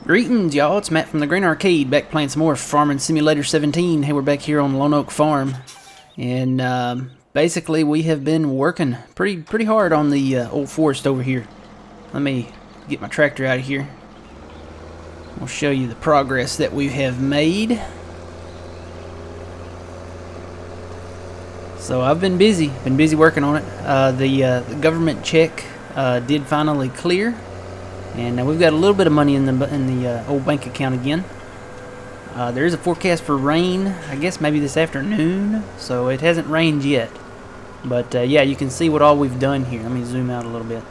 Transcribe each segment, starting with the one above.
Greetings, y'all. It's Matt from the Green Arcade, back playing some more Farming Simulator 17. Hey, we're back here on Lone Oak Farm, and basically we have been working pretty hard on the old forest over here. Let me get my tractor out of here. We'll show you the progress that we have made. So I've been busy working on it. The government check did finally clear. And we've got a little bit of money in the old bank account again. There is a forecast for rain, I guess maybe this afternoon, so it hasn't rained yet. But yeah, you can see what all we've done here. Let me zoom out a little bit.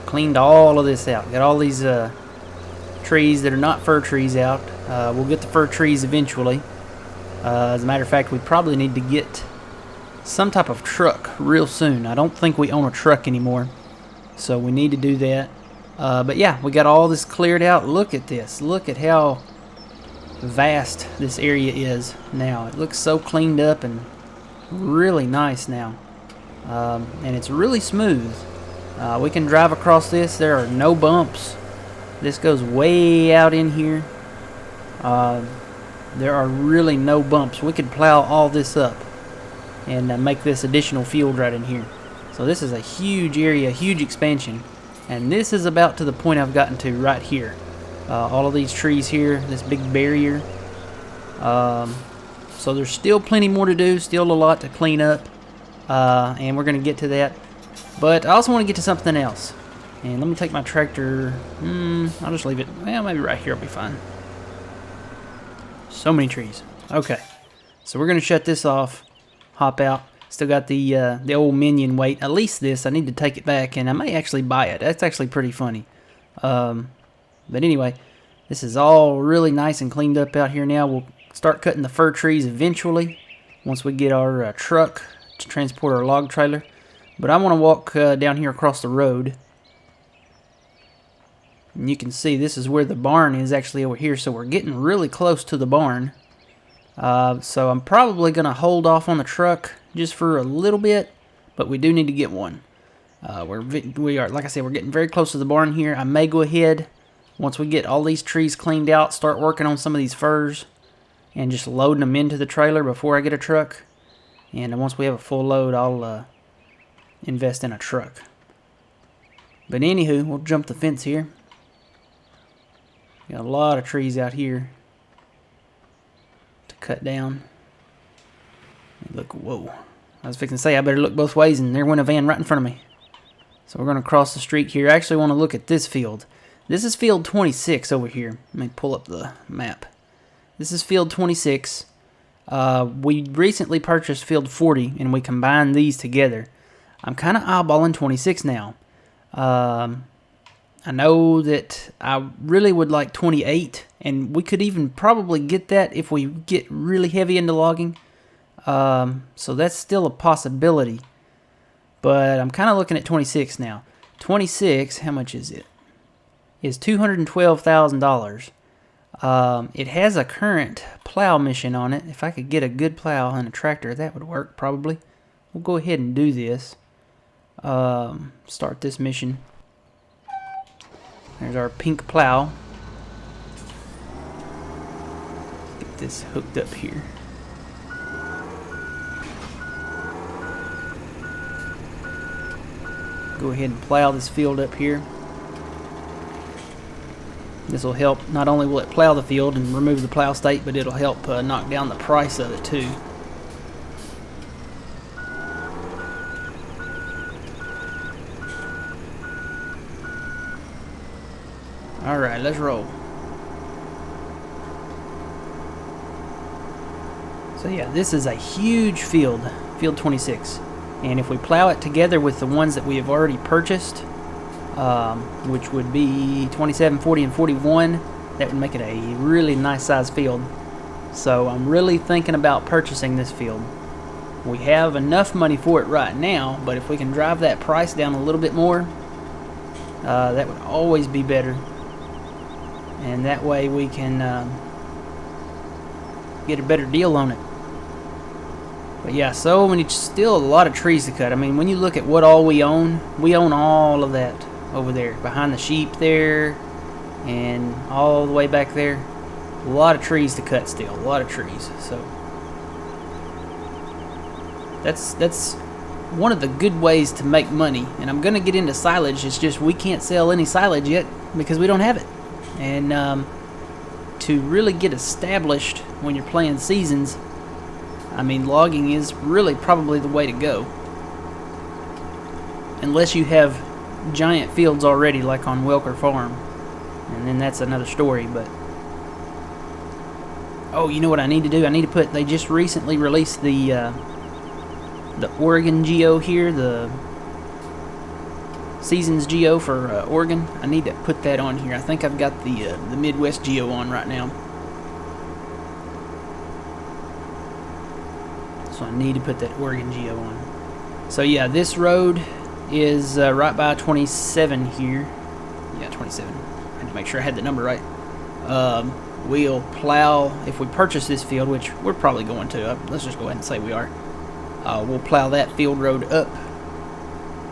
Cleaned all of this out. Got all these trees that are not fir trees out. We'll get the fir trees eventually. As a matter of fact, we probably need to get some type of truck real soon. I don't think we own a truck anymore, so we need to do that. But yeah, we got all this cleared out. Look at this. Look at how vast this area is now. It looks so cleaned up and really nice now. And it's really smooth. We can drive across this. There are no bumps. This goes way out in here. There are really no bumps. We could plow all this up and make this additional field right in here. So this is a huge area, huge expansion. And this is about to the point I've gotten to right here. All of these trees here, this big barrier. So there's still plenty more to do, still a lot to clean up. And we're going to get to that. But I also want to get to something else. And let me take my tractor. I'll just leave it. Well, maybe right here will be fine. So many trees. Okay. So we're going to shut this off. Hop out. Still got the old minion weight. At least this. I need to take it back, and I may actually buy it. That's actually pretty funny. But anyway, this is all really nice and cleaned up out here now. We'll start cutting the fir trees eventually once we get our truck to transport our log trailer. But I want to walk down here across the road. And you can see this is where the barn is actually over here. So we're getting really close to the barn. So I'm probably going to hold off on the truck just for a little bit, but we do need to get one. We are, like I said, we're getting very close to the barn here. I may go ahead, once we get all these trees cleaned out, start working on some of these firs and just loading them into the trailer before I get a truck. And once we have a full load, I'll invest in a truck. But anywho, we'll jump the fence here. Got a lot of trees out here to cut down. Look, whoa. I was fixing to say I better look both ways, and there went a van right in front of me. So we're going to cross the street here. I actually want to look at this field. This is field 26 over here. Let me pull up the map. This is field 26. We recently purchased field 40, and we combined these together. I'm kind of eyeballing 26 now. I know that I really would like 28, and we could even probably get that if we get really heavy into logging. So that's still a possibility, but I'm kind of looking at 26 now. 26, how much is it? Is $212,000. It has a current plow mission on it. If I could get a good plow and a tractor, that would work probably. We'll go ahead and do this. Start this mission. There's our pink plow. Get this hooked up here. Go ahead and plow this field up here. This will help. Not only will it plow the field and remove the plow state, but it'll help knock down the price of it too. Alright, let's roll. So yeah, this is a huge field, field 26. And if we plow it together with the ones that we have already purchased, which would be 27, 40, and 41, that would make it a really nice size field. So I'm really thinking about purchasing this field. We have enough money for it right now, but if we can drive that price down a little bit more, that would always be better. And that way we can get a better deal on it. But yeah, so many, still a lot of trees to cut. I mean, when you look at what all we own all of that over there. Behind the sheep there, and all the way back there. A lot of trees to cut still, a lot of trees. So that's one of the good ways to make money. And I'm gonna get into silage. It's just we can't sell any silage yet because we don't have it. And to really get established when you're playing seasons, I mean, logging is really probably the way to go. Unless you have giant fields already, like on Welker Farm, and then that's another story. But oh, you know what I need to do? I need to put. They just recently released the Oregon Geo here, the Seasons Geo for Oregon. I need to put that on here. I think I've got the Midwest Geo on right now, so I need to put that Oregon Geo on. So yeah, this road is right by 27 here. Yeah, 27. I had to make sure I had the number right. We'll plow, if we purchase this field, which we're probably going to. Let's just go ahead and say we are. We'll plow that field road up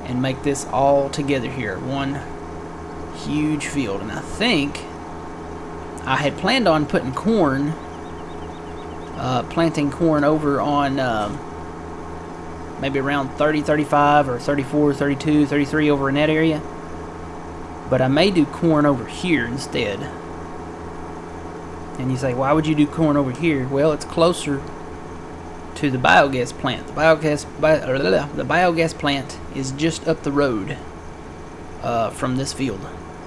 and make this all together here. One huge field. And I think I had planned on putting corn, planting corn over on maybe around 30, 35, or 34, 32, 33 over in that area. But I may do corn over here instead. And you say, why would you do corn over here? Well, it's closer to the biogas plant. The biogas plant is just up the road from this field.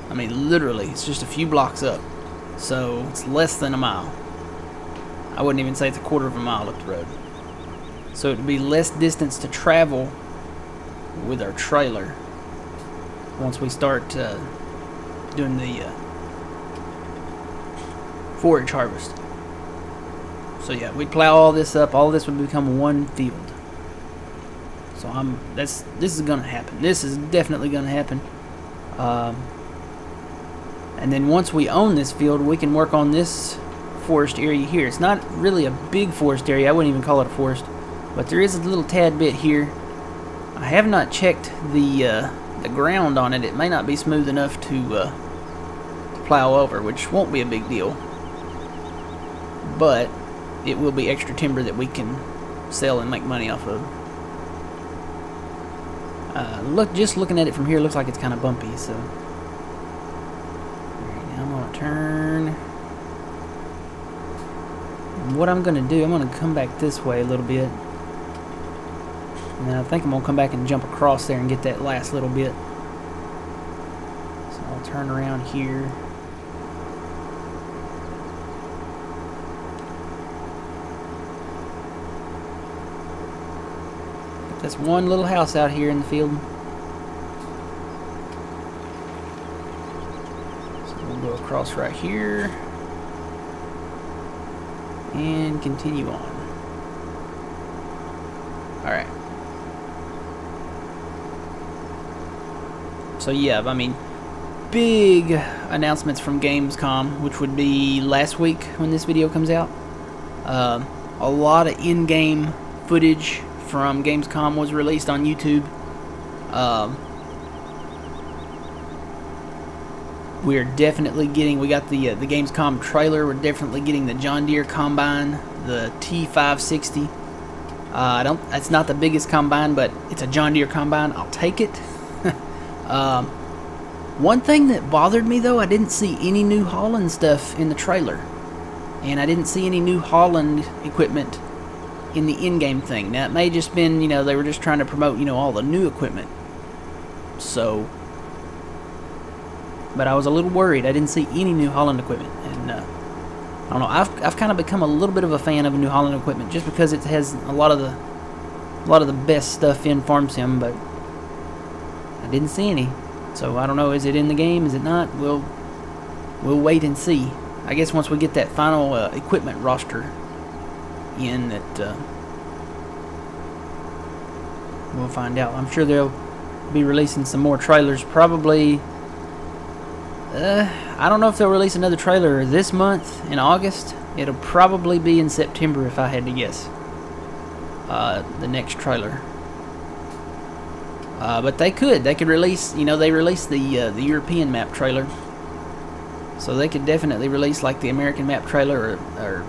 I mean, literally, it's just a few blocks up. So it's less than a mile. I wouldn't even say it's a quarter of a mile up the road. So it would be less distance to travel with our trailer once we start doing the forage harvest. So yeah, we'd plow all this up. All this would become one field. So this is gonna happen. This is definitely gonna happen. And then once we own this field, we can work on this forest area here. It's not really a big forest area. I wouldn't even call it a forest, but there is a little tad bit here. I have not checked the ground on it. It may not be smooth enough to plow over, which won't be a big deal. But it will be extra timber that we can sell and make money off of. Just looking at it from here, looks like it's kind of bumpy. So now I'm gonna turn. And what I'm gonna do, I'm gonna come back this way a little bit, and then I think I'm gonna come back and jump across there and get that last little bit. So I'll turn around here. That's one little house out here in the field. So we'll go across right here and continue on. Alright. So yeah, I mean, big announcements from Gamescom, which would be last week when this video comes out. A lot of in-game footage from Gamescom was released on YouTube. We're definitely getting, we got the Gamescom trailer. We're definitely getting the John Deere combine, the T560. It's not the biggest combine, but it's a John Deere combine. I'll take it. One thing that bothered me though, I didn't see any New Holland stuff in the trailer, and I didn't see any New Holland equipment in the in-game thing. Now it may just been, they were just trying to promote, all the new equipment. So, but I was a little worried. I didn't see any New Holland equipment, and I don't know. I've kind of become a little bit of a fan of New Holland equipment just because it has a lot of the best stuff in Farm Sim, but I didn't see any. So I don't know. Is it in the game? Is it not? We'll wait and see. I guess once we get that final equipment roster in, that we'll find out. I'm sure they'll be releasing some more trailers probably. I don't know if they'll release another trailer this month in August. It'll probably be in September if I had to guess, the next trailer. But they could release, they released the European map trailer So they could definitely release like the American map trailer, or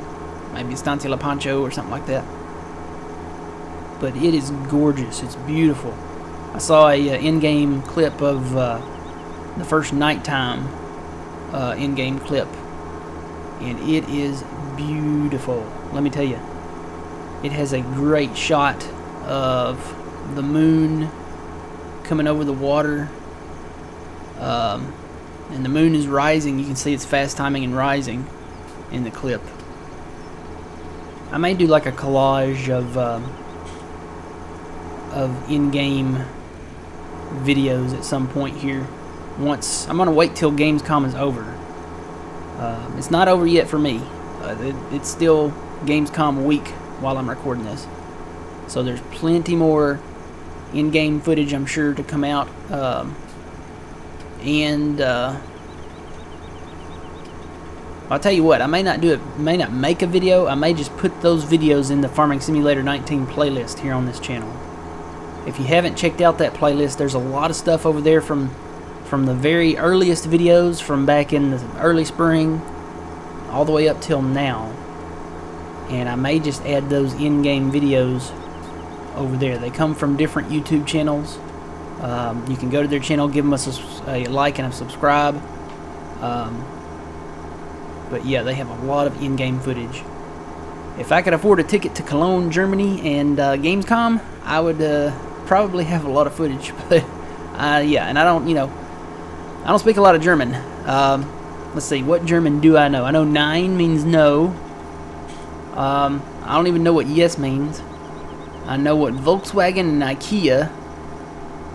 maybe Estancia La Pancho or something like that. But it is gorgeous. It's beautiful. I saw a in-game clip of the first nighttime in-game clip, and it is beautiful. Let me tell you, it has a great shot of the moon coming over the water, and the moon is rising. You can see it's fast timing and rising in the clip. I may do like a collage of in-game videos at some point here. Once I'm gonna wait till Gamescom is over. It's not over yet for me. It's still Gamescom week while I'm recording this, so there's plenty more in-game footage, I'm sure, to come out. I'll tell you what, I may not make a video. I may just put those videos in the Farming Simulator 19 playlist here on this channel. If you haven't checked out that playlist, there's a lot of stuff over there from the very earliest videos from back in the early spring all the way up till now. And I may just add those in-game videos over there. They come from different YouTube channels. You can go to their channel, give them a like and a subscribe. But yeah, they have a lot of in-game footage. If I could afford a ticket to Cologne, Germany, and Gamescom, I would probably have a lot of footage. But yeah, and I don't speak a lot of German. Let's see, what German do I know? I know nein means no. I don't even know what yes means. I know what Volkswagen and IKEA,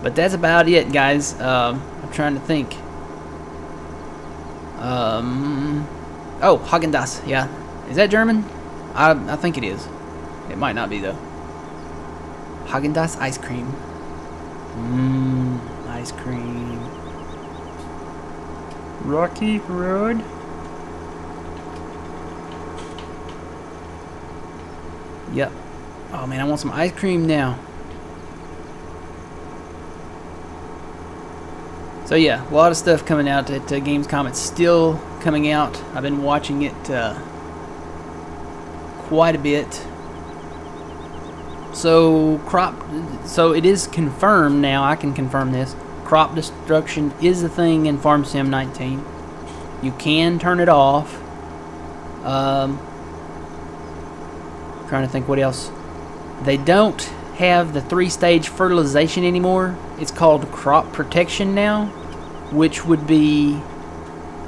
but that's about it, guys. I'm trying to think. Oh, Häagen-Dazs, yeah. Is that German? I think it is. It might not be, though. Häagen-Dazs ice cream. Ice cream. Rocky Road. Yep. Oh man, I want some ice cream now. So yeah, a lot of stuff coming out at Gamescom. It's still coming out. I've been watching it quite a bit. So it is confirmed now. I can confirm this. Crop destruction is a thing in Farm Sim 19. You can turn it off. Trying to think what else. They don't have the 3-stage fertilization anymore. It's called crop protection now, which would be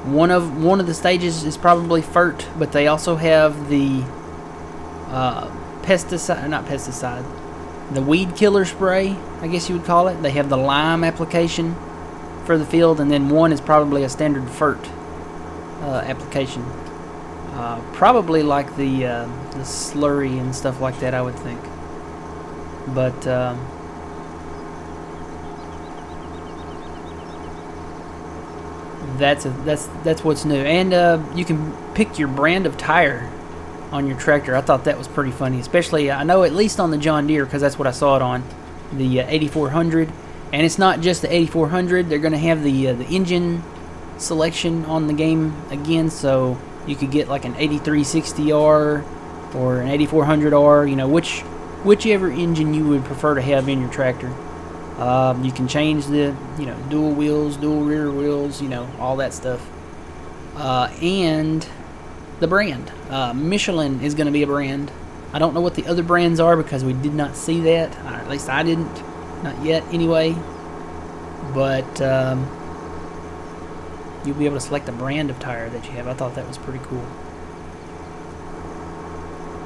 one of the stages is probably FERT, but they also have the the weed killer spray, I guess you would call it. They have the lime application for the field, and then one is probably a standard FERT application. Probably like the slurry and stuff like that, I would think. But that's what's new. And you can pick your brand of tire on your tractor. I thought that was pretty funny, especially I know at least on the John Deere, because that's what I saw it on, the 8400. And it's not just the 8400. They're going to have the engine selection on the game again, so you could get like an 8360R or an 8400R, you know, whichever engine you would prefer to have in your tractor. You can change the, you know, dual wheels, dual rear wheels, you know, all that stuff. And the brand. Michelin is going to be a brand. I don't know what the other brands are because we did not see that. Or at least I didn't. Not yet, anyway. But you'll be able to select a brand of tire that you have. I thought that was pretty cool.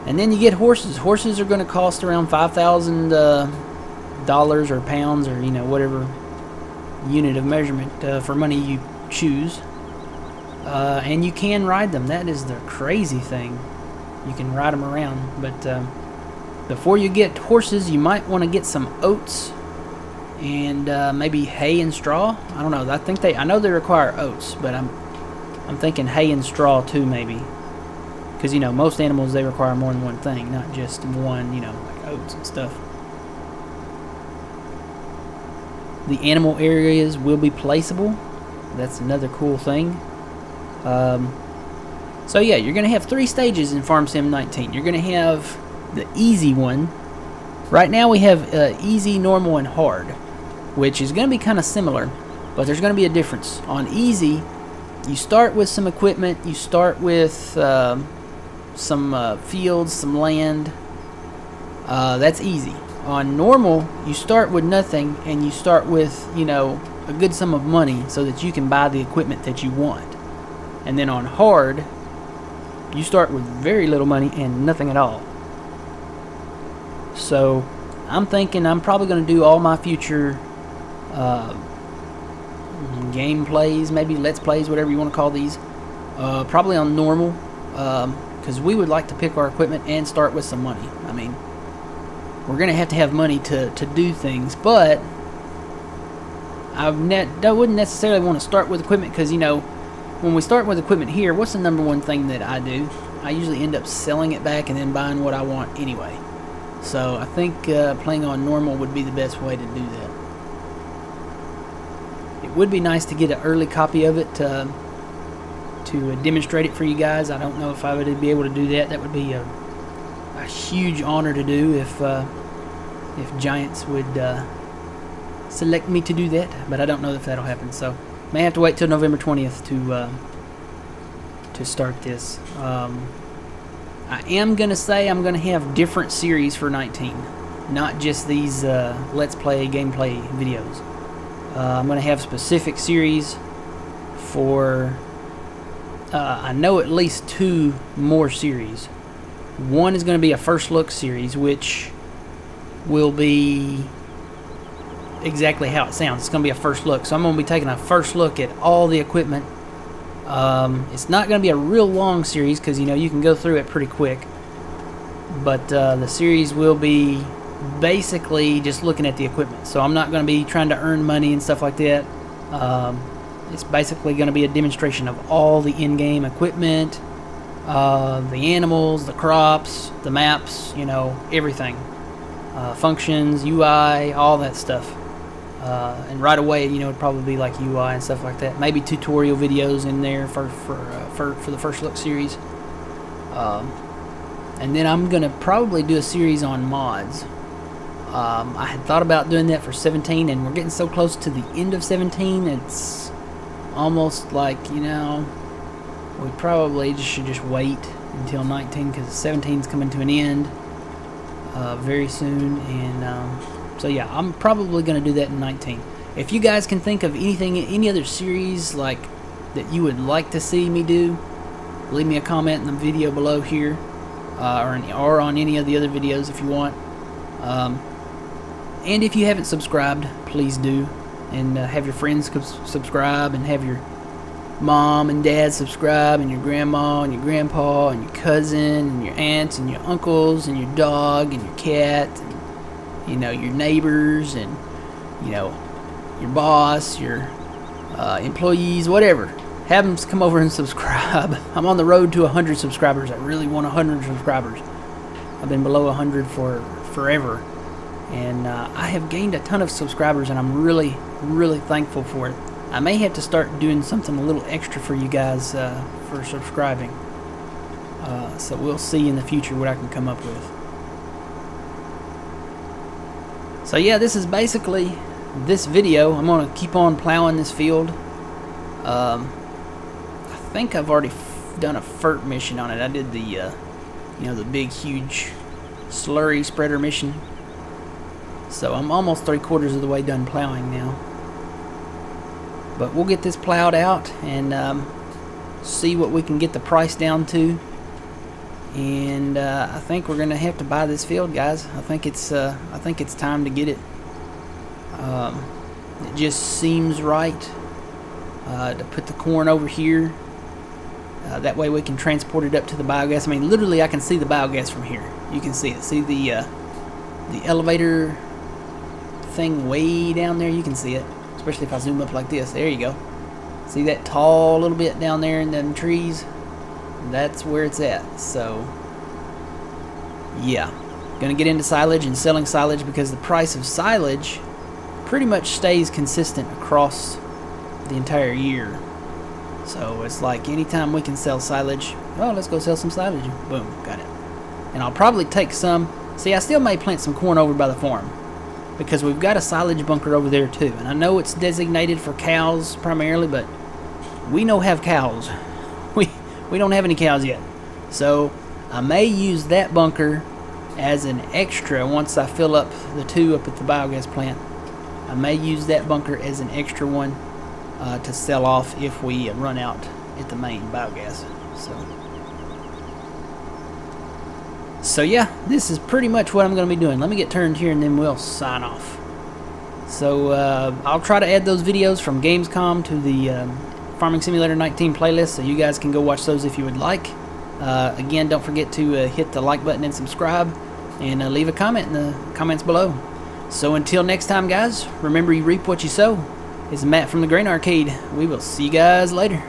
And then you get horses. Horses are going to cost around $5,000 or pounds, or, you know, whatever unit of measurement for money you choose. And you can ride them. That is the crazy thing. You can ride them around. But before you get horses, you might want to get some oats and maybe hay and straw. I don't know. I know they require oats, but I'm thinking hay and straw too, maybe. Because, you know, most animals, they require more than one thing, not just one, you know, like oats and stuff. The animal areas will be placeable. That's another cool thing. So yeah, you're going to have 3 stages in Farm Sim 19. You're going to have the easy one. Right now we have easy, normal, and hard, which is going to be kind of similar, but there's going to be a difference. On easy, you start with some equipment, you start with some fields, some land. That's easy. On normal, you start with nothing, and you start with, you know, a good sum of money so that you can buy the equipment that you want. And then on hard, you start with very little money and nothing at all. So I'm thinking I'm probably going to do all my future gameplays, maybe let's plays, whatever you want to call these, probably on normal, because we would like to pick our equipment and start with some money. I mean, we're going to have money to do things, but I wouldn't necessarily want to start with equipment, because, you know, when we start with equipment here, what's the number one thing that I do? I usually end up selling it back and then buying what I want anyway. So I think playing on normal would be the best way to do that. It would be nice to get an early copy of it to demonstrate it for you guys. I don't know if I would be able to do that. That would be a huge honor to do if Giants would select me to do that, but I don't know if that'll happen. So may have to wait till November 20th to start this. I am gonna say I'm gonna have different series for 19, not just these let's play gameplay videos. I'm gonna have specific series for I know at least 2 more series. One is gonna be a first look series, which will be exactly how it sounds. It's going to be a first look. So I'm going to be taking a first look at all the equipment. It's not going to be a real long series because, you know, you can go through it pretty quick. But the series will be basically just looking at the equipment. So I'm not going to be trying to earn money and stuff like that. It's basically going to be a demonstration of all the in-game equipment, the animals, the crops, the maps, you know, everything. Functions, UI, all that stuff. And right away, you know, it'd probably be like UI and stuff like that. Maybe tutorial videos in there for the first look series. And then I'm gonna probably do a series on mods. I had thought about doing that for 17, and we're getting so close to the end of 17. It's almost like, you know, we probably should just wait until 19 because 17 is coming to an end very soon, and so yeah, I'm probably going to do that in 19. If you guys can think of any other series like that you would like to see me do, leave me a comment in the video below here, or on any of the other videos if you want. And if you haven't subscribed, please do, and have your friends subscribe, and have your mom and dad subscribe, and your grandma and your grandpa and your cousin and your aunts and your uncles and your dog and your cat, and, you know, your neighbors, and, you know, your boss, your employees, whatever. Have them come over and subscribe. I'm on the road to 100 subscribers. I really want 100 subscribers. I've been below 100 for forever, and I have gained a ton of subscribers, and I'm really, really thankful for it. I may have to start doing something a little extra for you guys for subscribing. So we'll see in the future what I can come up with. So yeah, this is basically this video. I'm going to keep on plowing this field. I think I've already done a FERT mission on it. I did the, you know, the big, huge slurry spreader mission. So I'm almost 3/4 of the way done plowing now. But we'll get this plowed out and see what we can get the price down to. And I think we're gonna have to buy this field, guys. I think it's time to get it. It just seems right to put the corn over here. That way we can transport it up to the biogas. I mean, literally, I can see the biogas from here. You can see it. See the elevator thing way down there? You can see it, especially if I zoom up like this. There you go. See that tall little bit down there in them trees? That's where it's at. So, yeah. Gonna get into silage and selling silage because the price of silage pretty much stays consistent across the entire year. So it's like anytime we can sell silage, oh, let's go sell some silage. Boom, got it. And I'll probably take some. See, I still may plant some corn over by the farm because we've got a silage bunker over there too. And I know it's designated for cows primarily, but we don't have cows. We don't have any cows yet. So I may use that bunker as an extra once I fill up the 2 up at the biogas plant. I may use that bunker as an extra one to sell off if we run out at the main biogas. So yeah, this is pretty much what I'm going to be doing. Let me get turned here and then we'll sign off. So I'll try to add those videos from Gamescom to the Farming Simulator 19 playlist, so you guys can go watch those if you would like. Again, don't forget to hit the like button and subscribe, and leave a comment in the comments below. So until next time, guys, remember you reap what you sow. It's Matt from the Grain Arcade. We will see you guys later.